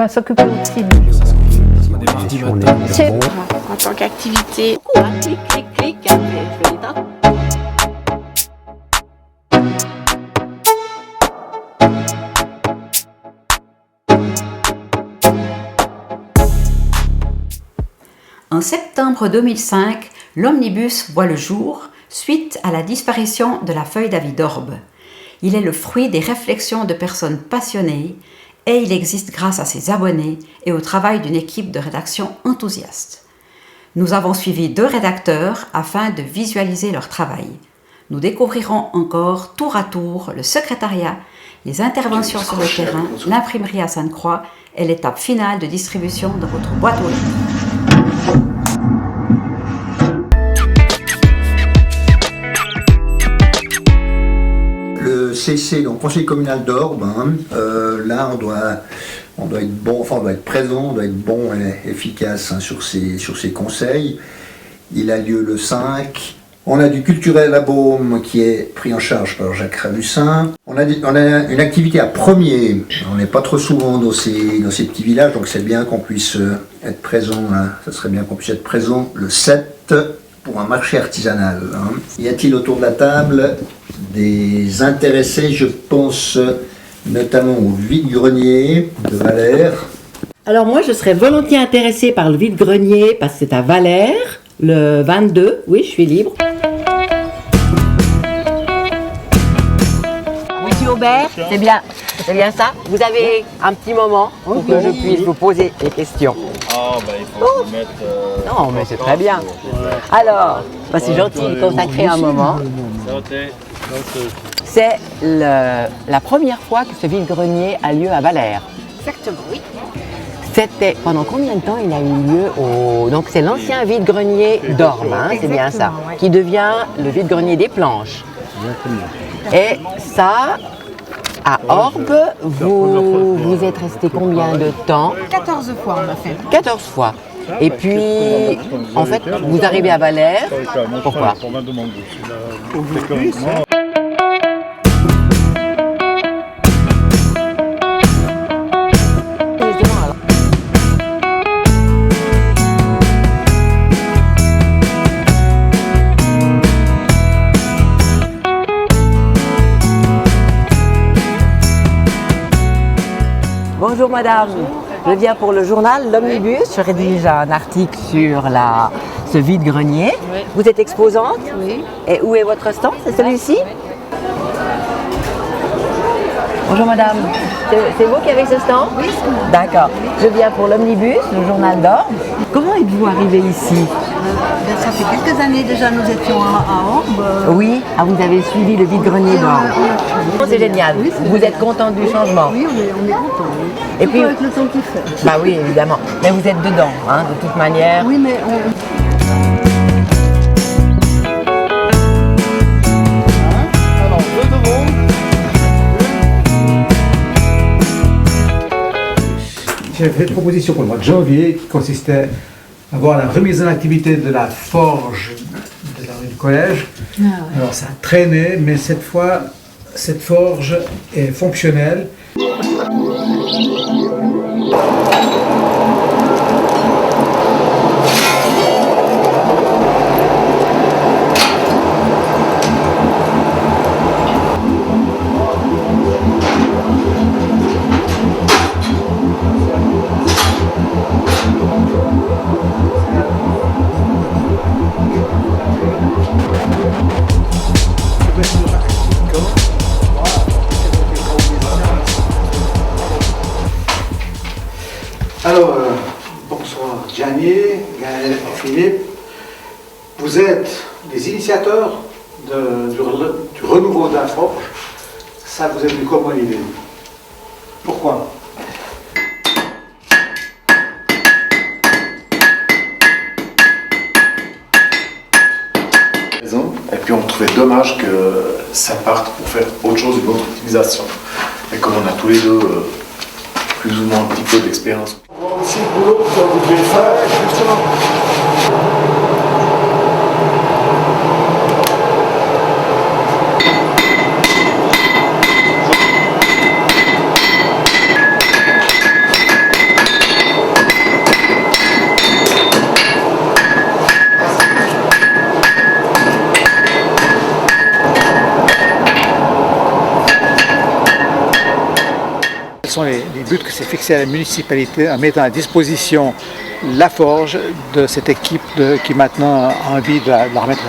S'occuper aussi de C'est en tant qu'activité. Clic, clic, clic, je fais des tas. En septembre 2005, l'omnibus voit le jour suite à la disparition de la feuille d'avis d'orbe. Il est le fruit des réflexions de personnes passionnées et il existe grâce à ses abonnés et au travail d'une équipe de rédaction enthousiaste. Nous avons suivi 2 rédacteurs afin de visualiser leur travail. Nous découvrirons encore tour à tour le secrétariat, les interventions sur le terrain, l'imprimerie à Sainte-Croix et l'étape finale de distribution de votre boîte aux lettres. Le CC, donc Conseil communal d'Orbe, là on doit être bon, enfin on doit être présent, on doit être bon et efficace sur ces conseils. Il a lieu le 5. On a du culturel à Baume qui est pris en charge par Jacques Ramussin. On a une activité à Premier. On n'est pas trop souvent dans ces petits villages, donc c'est bien qu'on puisse être présent. Ça serait bien qu'on puisse être présent le 7 pour un marché artisanal. Y a-t-il autour de la table des intéressés? Je pense notamment au vide-grenier de Valère. Alors moi, je serais volontiers intéressée par le vide-grenier parce que c'est à Valère, le 22. Oui, je suis libre. Monsieur Aubert, c'est bien ça. Vous avez un petit moment pour que je puisse vous poser des questions. Ah, il faut se mettre. Non, mais c'est très bien. Alors, c'est gentil de consacrer un moment. C'est la première fois que ce vide-grenier a lieu à Valère. Exactement, oui. C'était pendant combien de temps il a eu lieu Donc c'est l'ancien vide-grenier d'Orbe, c'est bien ça, ouais. qui devient le vide-grenier des Planches. Et ça, à Orbe, vous êtes resté combien de temps? 14 fois on a fait. 14 fois. Et puis, en fait, vous arrivez à Valère. Pourquoi? Bonjour madame, je viens pour le journal L'Omnibus, je rédige un article sur ce vide-grenier. Oui. Vous êtes exposante? Oui. Et où est votre stand? C'est celui-ci? Bonjour madame, c'est vous qui avez ce stand? Oui, c'est moi. D'accord, je viens pour l'Omnibus, le journal d'Orbe. Comment êtes-vous arrivé ici? Ça fait quelques années déjà, nous étions à Orbe. Oui, vous avez suivi le vide-grenier d'Orbe. C'est génial, Oui, c'est vous génial. êtes contente du changement? Oui, on est contents. Oui. Et Surtout puis- avec le temps qu'il fait. Bah oui, évidemment. Mais vous êtes dedans, de toute manière. Oui, mais J'ai fait une proposition pour le mois de janvier qui consistait à voir la remise en activité de la forge de la rue du collège. Alors ça a traîné, mais cette fois, cette forge est fonctionnelle. Alors, bonsoir Gianni, Gaël et Philippe. Vous êtes les initiateurs du renouveau de la forge. Ça vous est venu comment l'idée? Pourquoi? Et puis on trouvait dommage que ça parte pour faire autre chose, une autre utilisation. Et comme on a tous les deux plus ou moins un petit peu d'expérience. C'est le boulot que vous devez faire, justement. but que s'est fixé à la municipalité en mettant à disposition la forge de cette équipe qui maintenant a envie de la remettre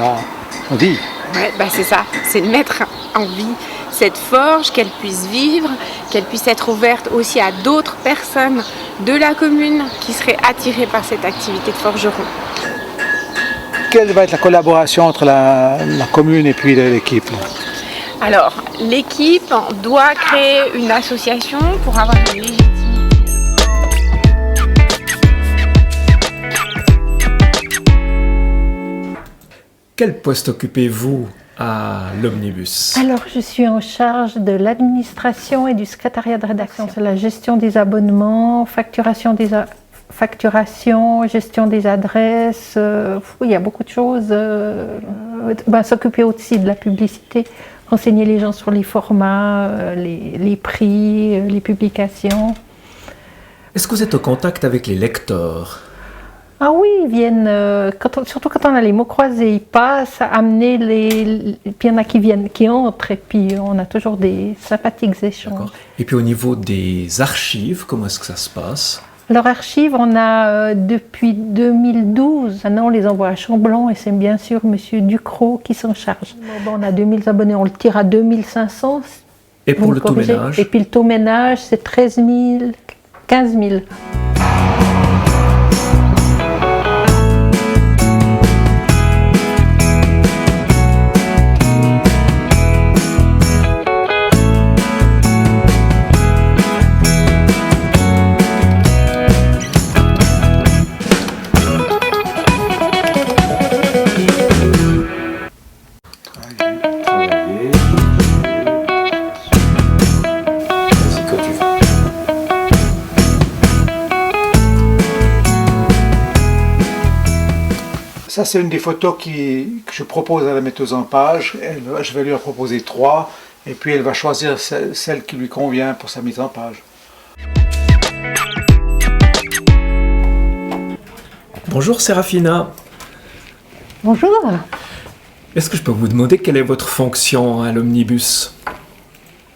en vie. Ouais, c'est ça, c'est de mettre en vie cette forge, qu'elle puisse vivre, qu'elle puisse être ouverte aussi à d'autres personnes de la commune qui seraient attirées par cette activité de forgeron. Quelle va être la collaboration entre la commune et puis l'équipe? Alors, l'équipe doit créer une association pour avoir une légitimité. Quel poste occupez-vous à l'Omnibus? Alors, je suis en charge de l'administration et du secrétariat de rédaction. C'est la gestion des abonnements, facturation, gestion des adresses. Il y a beaucoup de choses. S'occuper aussi de la publicité, renseigner les gens sur les formats, les prix, les publications. Est-ce que vous êtes en contact avec les lecteurs? Ah oui, ils viennent, surtout quand on a les mots croisés, ils passent à amener puis il y en a qui viennent, qui entrent, et puis on a toujours des sympathiques échanges. D'accord. Et puis au niveau des archives, comment est-ce que ça se passe? Leur archive, on a depuis 2012, maintenant on les envoie à Chamblon et c'est bien sûr M. Ducrot qui s'en charge. On a 2000 abonnés, on le tire à 2500. Et pour le taux ménage? Et puis le taux ménage, c'est 13 000, 15 000. Ça, c'est une des photos que je propose à la metteuse en page. Je vais lui en proposer 3, et puis elle va choisir celle qui lui convient pour sa mise en page. Bonjour Séraphina. Bonjour. Est-ce que je peux vous demander quelle est votre fonction à l'Omnibus?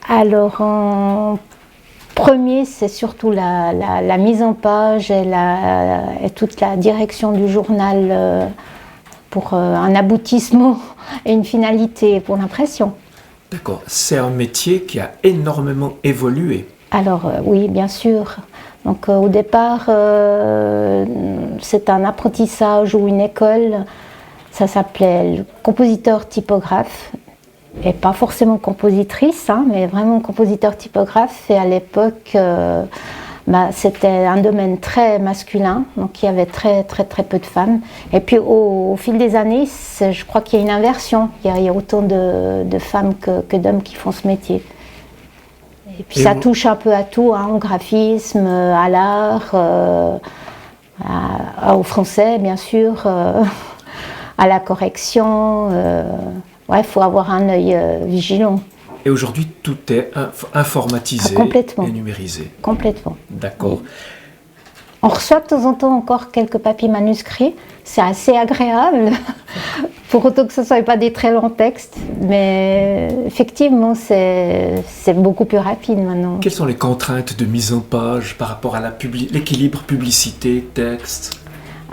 Alors, en premier, c'est surtout la mise en page et toute la direction du journal pour un aboutissement et une finalité pour l'impression. D'accord. C'est un métier qui a énormément évolué. Alors, oui, bien sûr. Donc, au départ, c'est un apprentissage ou une école. Ça s'appelait le compositeur typographe. Et pas forcément compositrice, mais vraiment compositeur typographe. Et à l'époque, c'était un domaine très masculin, donc il y avait très peu de femmes. Et puis au fil des années, je crois qu'il y a une inversion. Il y a autant de femmes que d'hommes qui font ce métier. Et puis ça touche un peu à tout, au graphisme, à l'art, au français bien sûr, à la correction. Il faut avoir un œil vigilant. Et aujourd'hui, tout est informatisé et numérisé. Complètement. D'accord. On reçoit de temps en temps encore quelques papiers manuscrits. C'est assez agréable, pour autant que ce ne soit pas des très longs textes. Mais effectivement, c'est beaucoup plus rapide maintenant. Quelles sont les contraintes de mise en page par rapport à l'équilibre publicité-texte?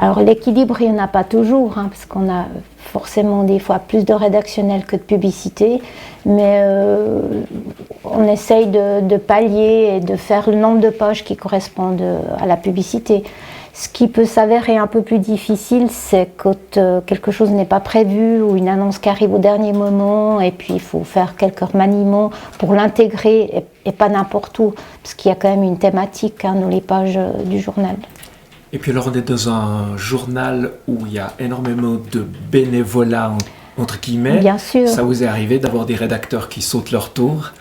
Alors l'équilibre, il n'y en a pas toujours, parce qu'on a forcément des fois plus de rédactionnel que de publicité, mais on essaye de pallier et de faire le nombre de pages qui correspondent à la publicité. Ce qui peut s'avérer un peu plus difficile, c'est quand quelque chose n'est pas prévu ou une annonce qui arrive au dernier moment et puis il faut faire quelques remaniements pour l'intégrer et pas n'importe où, parce qu'il y a quand même une thématique dans les pages du journal. Et puis alors on est dans un journal où il y a énormément de bénévolat entre guillemets. Bien sûr. Ça vous est arrivé d'avoir des rédacteurs qui sautent leur tour?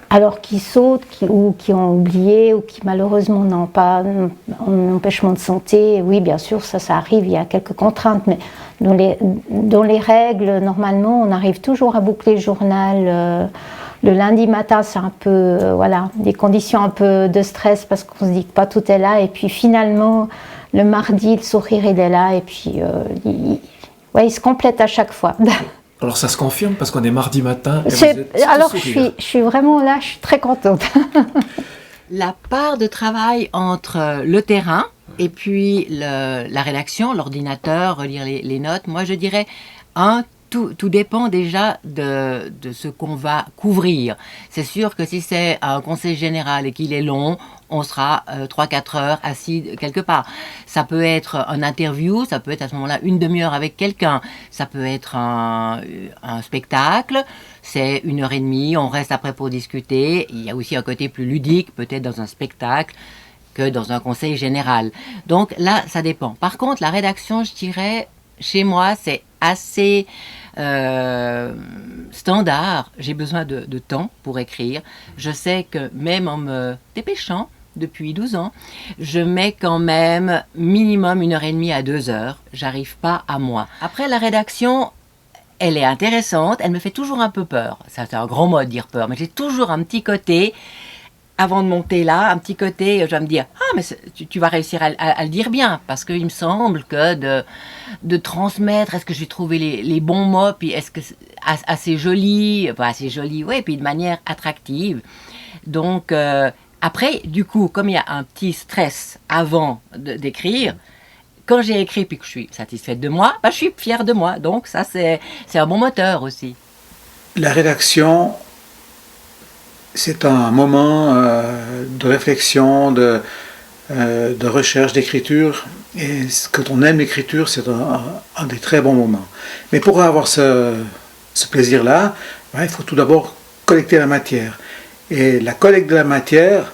Alors qui sautent ou qui ont oublié ou qui malheureusement n'ont pas un empêchement de santé, oui bien sûr ça arrive, il y a quelques contraintes, mais dans les règles normalement on arrive toujours à boucler le journal. Le lundi matin, c'est un peu, des conditions un peu de stress parce qu'on se dit que pas tout est là. Et puis finalement, le mardi, le sourire, il est là. Et puis, il se complète à chaque fois. Alors ça se confirme parce qu'on est mardi matin et Alors je suis vraiment là, je suis très contente. La part de travail entre le terrain et puis la rédaction, l'ordinateur, relire les notes, moi je dirais tout dépend déjà de ce qu'on va couvrir. C'est sûr que si c'est un conseil général et qu'il est long, on sera 3-4 heures assis quelque part. Ça peut être un interview, ça peut être à ce moment-là une demi-heure avec quelqu'un, ça peut être un spectacle, c'est 1h30, on reste après pour discuter. Il y a aussi un côté plus ludique, peut-être dans un spectacle, que dans un conseil général. Donc là, ça dépend. Par contre, la rédaction, je dirais, chez moi, c'est assez standard. J'ai besoin de temps pour écrire. Je sais que même en me dépêchant, depuis 12 ans, je mets quand même minimum 1h30 à 2 heures. J'arrive pas à moi. Après, la rédaction, elle est intéressante. Elle me fait toujours un peu peur. Ça, c'est un grand mot de dire peur, mais j'ai toujours un petit côté... Avant de monter là, un petit côté, je vais me dire, ah, mais tu vas réussir à le dire bien, parce qu'il me semble que de transmettre, est-ce que j'ai trouvé les bons mots, puis est-ce que c'est assez joli, ouais, puis de manière attractive. Donc, après, du coup, comme il y a un petit stress avant d'écrire, quand j'ai écrit puis que je suis satisfaite de moi, je suis fière de moi. Donc, ça, c'est un bon moteur aussi. La rédaction... C'est un moment de réflexion, de recherche, d'écriture. Et quand on aime l'écriture, c'est un des très bons moments. Mais pour avoir ce plaisir-là, il faut tout d'abord collecter la matière. Et la collecte de la matière,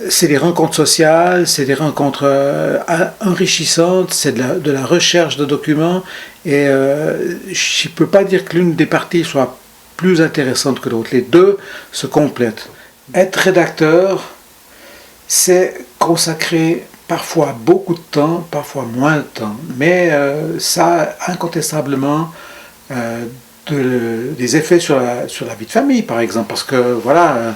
c'est des rencontres sociales, c'est des rencontres enrichissantes, c'est de la recherche de documents. Et je ne peux pas dire que l'une des parties soit plus intéressante que l'autre. Les deux se complètent. Être rédacteur, c'est consacrer parfois beaucoup de temps, parfois moins de temps, mais ça a incontestablement des effets sur la vie de famille, par exemple, parce que voilà,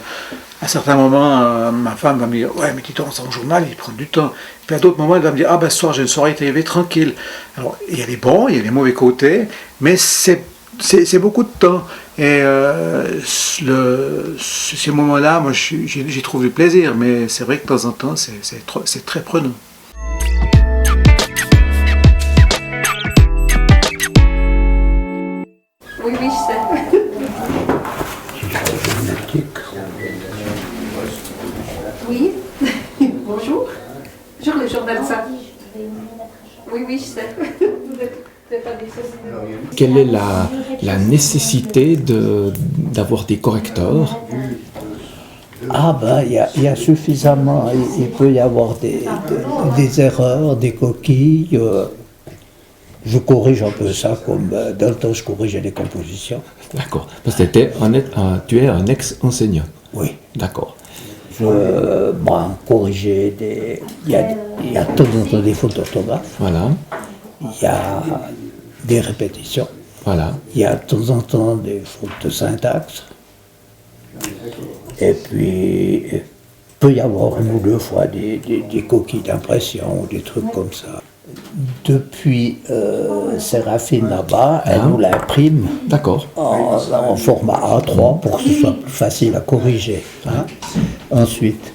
à certains moments, ma femme va me dire, ouais, mais dis-toi, son journal, il prend du temps. Puis à d'autres moments, elle va me dire, ah ben ce soir, j'ai une soirée TV tranquille. Alors, il y a les bons, il y a les mauvais côtés, mais c'est beaucoup de temps. Et ces moments-là, moi, j'y trouve du plaisir, mais c'est vrai que de temps en temps, c'est très prenant. Oui, je sais. Oui. Bonjour. Bonjour, le journal ça. Oui, je sais. Quelle est la nécessité d'avoir des correcteurs? Ah ben, il y a suffisamment, il peut y avoir des erreurs, des coquilles. Je corrige un peu ça, comme dans le temps je corrigeais les compositions. D'accord, parce que tu es un ex-enseignant. Oui. D'accord. Corriger il y a de temps en temps des fautes d'orthographe. Voilà. Il y a des répétitions. Voilà. Il y a de temps en temps des fautes de syntaxe. Et puis, il peut y avoir une ou deux fois des coquilles d'impression ou des trucs comme ça. Depuis Séraphine là-bas, elle nous l'imprime en format A3 pour que ce soit plus facile à corriger. Hein. Ensuite,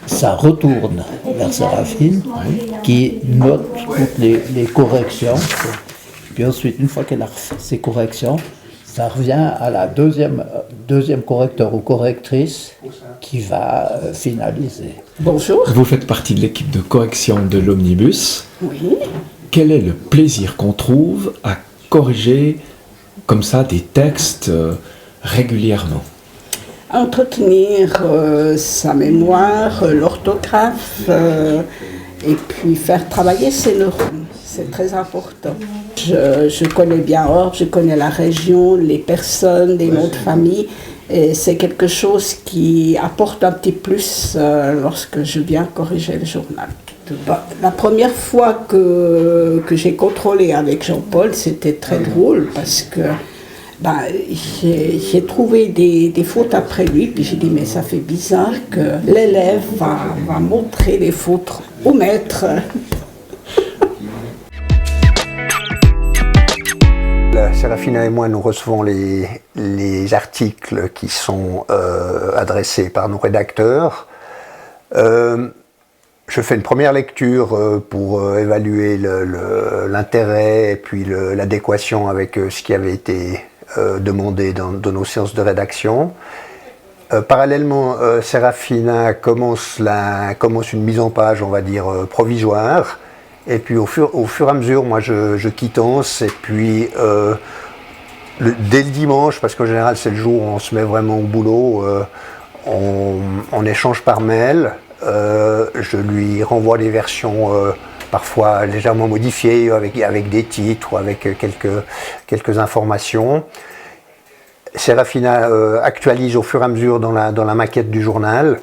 ça retourne vers Séraphine qui note toutes les corrections. Puis ensuite, une fois qu'elle a fait ces corrections, ça revient à la deuxième correcteur ou correctrice qui va finaliser. Bonjour. Vous faites partie de l'équipe de correction de l'Omnibus. Oui. Quel est le plaisir qu'on trouve à corriger comme ça des textes régulièrement? Entretenir sa mémoire, l'orthographe, et puis faire travailler ses neurones. C'est très important. Je connais bien Orbe, je connais la région, les personnes, les noms de famille, et c'est quelque chose qui apporte un petit plus lorsque je viens corriger le journal. La première fois que j'ai contrôlé avec Jean-Paul, c'était très drôle parce que j'ai trouvé des fautes après lui, puis j'ai dit mais ça fait bizarre que l'élève va montrer les fautes au maître. Séraphina et moi, nous recevons les articles qui sont adressés par nos rédacteurs. Je fais une première lecture pour évaluer l'intérêt et puis l'adéquation avec ce qui avait été demandé dans nos séances de rédaction. Parallèlement, Sérafina commence une mise en page, on va dire, provisoire. Et puis au fur et à mesure, moi je quittance. Et puis dès le dimanche, parce qu'en général c'est le jour où on se met vraiment au boulot, on échange par mail. Je lui renvoie des versions parfois légèrement modifiées avec des titres ou avec quelques informations. Sérafina actualise au fur et à mesure dans la maquette du journal.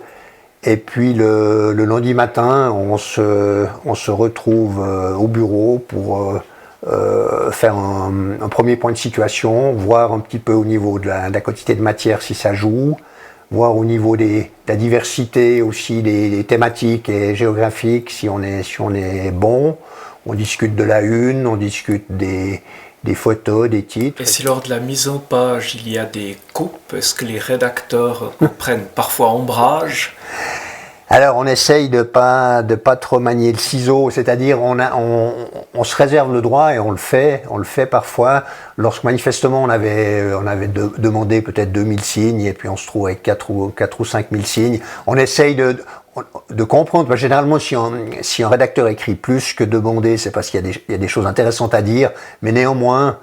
Et puis le lundi matin, on se retrouve au bureau pour faire un premier point de situation, voir un petit peu au niveau de la quantité de matière si ça joue, voir au niveau de la diversité aussi des thématiques et géographiques si on est bon. On discute de la une, on discute des photos, des titres. Et si lors de la mise en page il y a des coupes, est-ce que les rédacteurs prennent parfois ombrage? Alors on essaye de pas trop manier le ciseau, c'est-à-dire on se réserve le droit et on le fait parfois lorsque manifestement on avait demandé peut-être 2000 signes et puis on se trouve avec 4 ou 5000 signes. On essaye de comprendre, parce que généralement si un rédacteur écrit plus que demandé, c'est parce qu'il y a des choses intéressantes à dire, mais néanmoins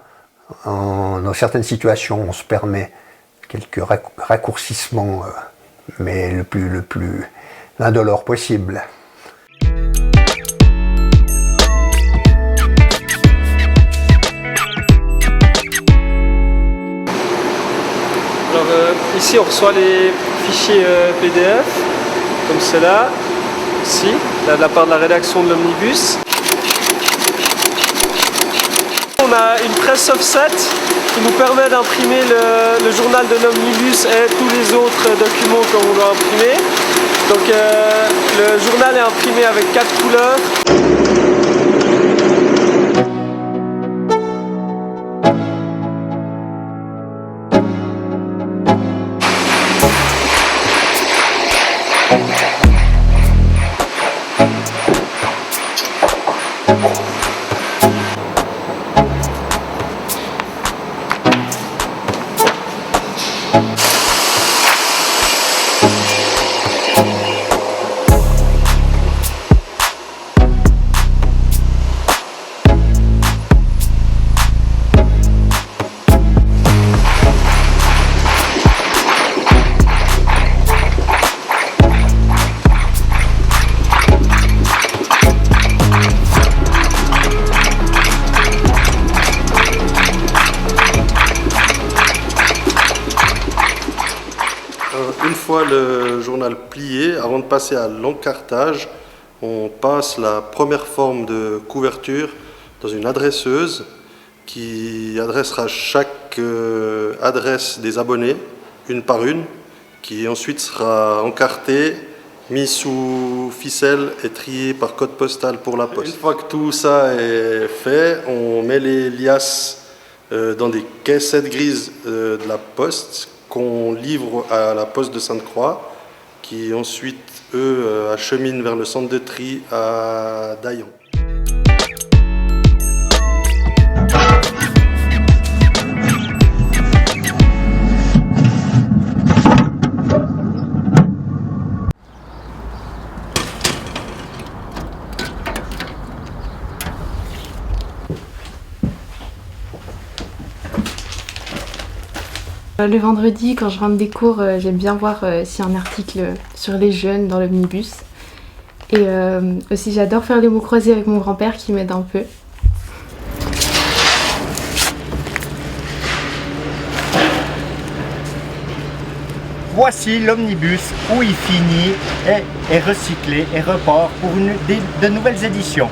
dans certaines situations on se permet quelques raccourcissements, mais le plus indolore possible. Alors ici on reçoit les fichiers PDF, comme cela, ici, de la part de la rédaction de l'Omnibus. On a une presse offset qui nous permet d'imprimer le journal de l'Omnibus et tous les autres documents qu'on doit imprimer. Donc le journal est imprimé avec 4 couleurs. Une fois le journal plié, avant de passer à l'encartage, on passe la première forme de couverture dans une adresseuse qui adressera chaque adresse des abonnés, une par une, qui ensuite sera encartée, mise sous ficelle et triée par code postal pour la poste. Une fois que tout ça est fait, on met les liasses dans des caissettes grises de la poste qu'on livre à la poste de Sainte-Croix, qui ensuite, eux, acheminent vers le centre de tri à Daillon. Le vendredi, quand je rentre des cours, j'aime bien voir s'il y a un article sur les jeunes dans l'omnibus. Et aussi, j'adore faire les mots croisés avec mon grand-père qui m'aide un peu. Voici l'omnibus où il finit, est recyclé et repart pour de nouvelles éditions.